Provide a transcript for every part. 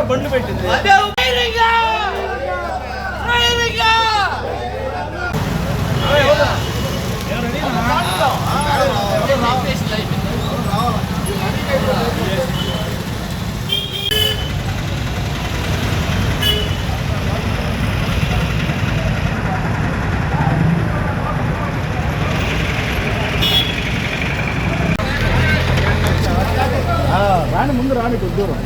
బండ్లు పెట్టింది రాని ముందు రాని కొద్ది దూరం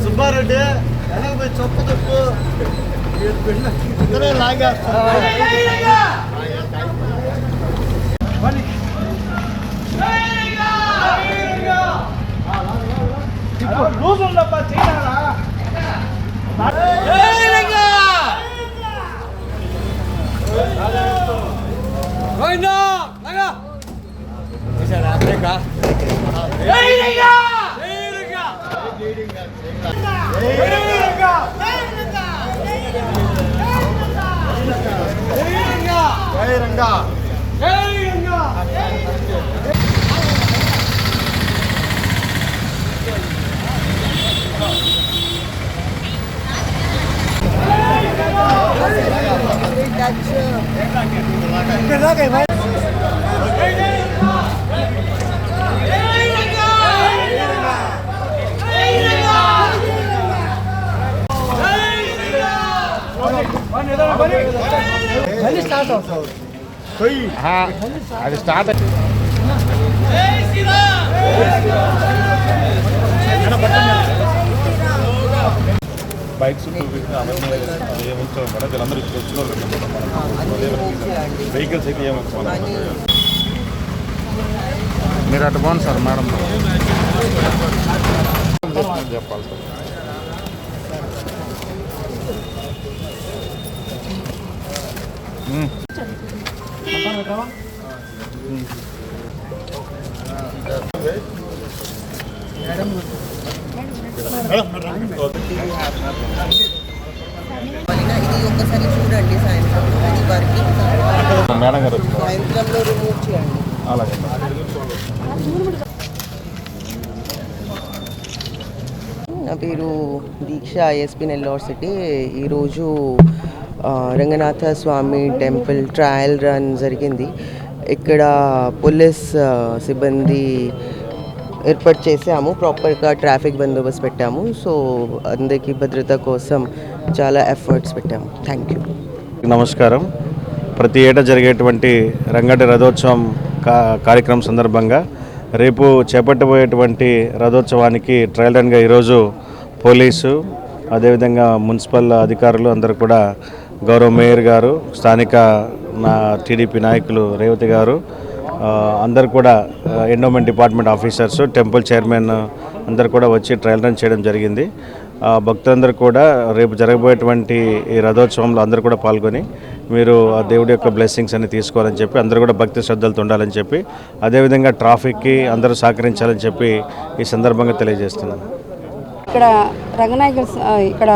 సుబ్బారెడ్డి వెనక పోయి చొప్పు తప్పు లాగేస్తా లూజ్ ఉండప్ప చేయాలా అది స్టార్ట్ బైక్స్ వీళ్ళందరూ వెహికల్స్ అయితే మీరు అటు బాగుంది సార్ మేడం చెప్పాలి సార్ ఇది ఒక్కసారి చూడండి మేడం గారు సాయంత్రంలో రిమూవ్ చేయండి. అలాగే నా పేరు దీక్ష ఐఎస్పీ నెల్లూరు సిటీ. ఈరోజు Ranganatha Swamy temple trial run జరిగింది. ఇక్కడ పోలీస్ సిబ్బంది ఏర్పాటు చేసాము, ప్రాపర్గా ట్రాఫిక్ బందోబస్తు పెట్టాము. సో అందరికీ భద్రత కోసం చాలా ఎఫర్ట్స్ పెట్టాము. Thank you. నమస్కారం. ప్రతి ఏటా జరిగేటువంటి రంగటి రథోత్సవం కార్యక్రమం సందర్భంగా రేపు చేపట్టబోయేటువంటి రథోత్సవానికి ట్రయల్ రన్గా ఈరోజు పోలీసు అదేవిధంగా మున్సిపల్ అధికారులు అందరూ కూడా గౌరవ మేయర్ గారు, స్థానిక టీడీపీ నాయకులు రేవతి గారు అందరు కూడా endowment department officers, temple chairman అందరు కూడా వచ్చి ట్రయల్ రన్ చేయడం జరిగింది. భక్తులందరూ కూడా రేపు జరగబోయేటువంటి ఈ రథోత్సవంలో అందరూ కూడా పాల్గొని మీరు ఆ దేవుడి యొక్క బ్లెస్సింగ్స్ అన్ని తీసుకోవాలని చెప్పి అందరూ కూడా భక్తి శ్రద్ధలతో ఉండాలని చెప్పి అదేవిధంగా ట్రాఫిక్కి అందరూ సహకరించాలని చెప్పి ఈ సందర్భంగా తెలియజేస్తున్నాను. ఇక్కడ ఇక్కడ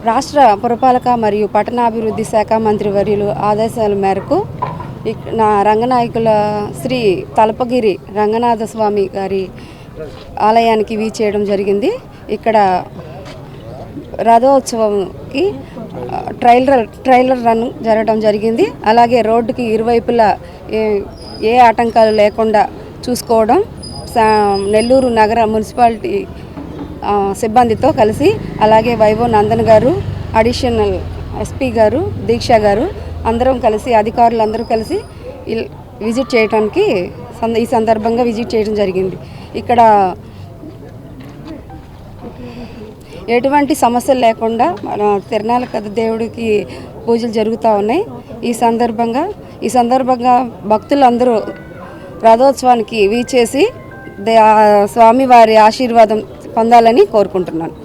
రాష్ట్ర పురపాలక మరియు పట్టణాభివృద్ధి శాఖ మంత్రి వర్యులు ఆదేశాల మేరకు నా రంగనాయకుల శ్రీ తలపగిరి రంగనాథ స్వామి గారి ఆలయానికి వీచేయడం జరిగింది. ఇక్కడ రథోత్సవంకి ట్రైలర్ రన్ జరగడం జరిగింది. అలాగే రోడ్డుకి ఇరువైపులా ఏ ఆటంకాలు లేకుండా చూసుకోవడం నెల్లూరు నగర మున్సిపాలిటీ సిబ్బందితో కలిసి, అలాగే వైభవ్ నందన్ గారు, అడిషనల్ ఎస్పీ గారు, దీక్ష గారు అందరం కలిసి, అధికారులందరూ కలిసి విజిట్ చేయడానికి ఈ సందర్భంగా విజిట్ చేయడం జరిగింది. ఇక్కడ ఎటువంటి సమస్యలు లేకుండా మన తిరునాళ్ళ కథ దేవుడికి పూజలు జరుగుతూ ఉన్నాయి. ఈ సందర్భంగా భక్తులందరూ రథోత్సవానికి వీచేసి స్వామివారి ఆశీర్వాదం పొందాలని కోరుకుంటున్నాను.